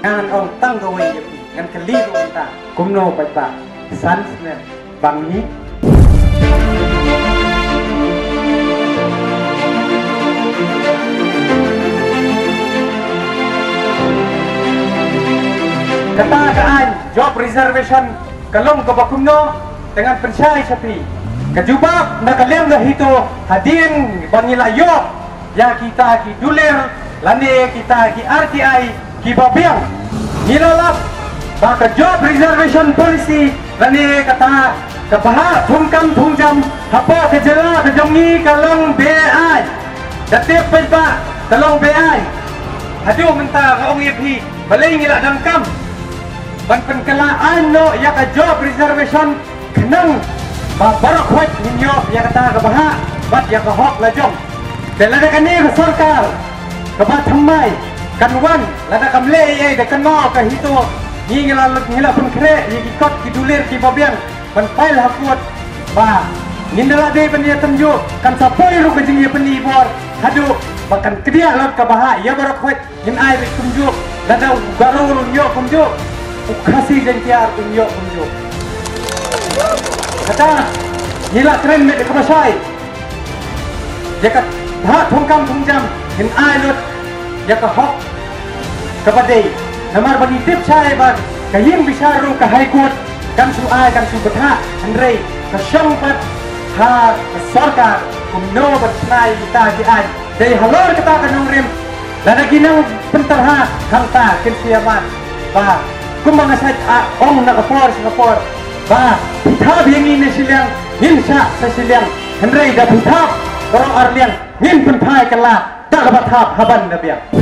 ngan ong tang gawe yapi ngan keliru ta kumno pai pa san snen bang ni katakaan job reservation kalong kabakumno dengan percaya sapi kejubab nakalem na hito hadin bangilayo ya kita ki duler lane kita ki RTI ki babiang nilalap baka job reservation policy lane kata kabaha thungkam thungjam hapa kejela kejongi kalong BI datip pa kalong BI hadu menta kaong yepi balay ngila dangkam ban penkelaan no ya ka job reservation kenang barak wat ninyo ya kata kabaha bat ya ka hok lajong dalada kani ka sarkar kabat thamai kanwan lada kamle ye de kano ka hito ngila pun kre ye ikot kidulir ki babian ban pail hakut ba nindala de penia temjo kan sapoi ru kejing ye peni bor hadu bahkan kedia lot kabaha ya barak wat nin ai kumjo lada garul nyo kumjo ukasi jentiar tunjuk tunjuk kata nila keren me dekapasai jaka ha thongkam thongjam hin ailut jaka hok kapadai namar bani tip chai ba kaying bisaru ka high court kan su ai kan su betha andrei ka syampat ha sarkar kumno batnai ta di ai dei halor kata kanong rim lada ginang pentarha kanta kinsiaman ba kumang asad ong nakapor ba thab yang ini silang insya sa silang hendrai da thab orang arliang ngin penthai kala tak dapat thab haban nabiang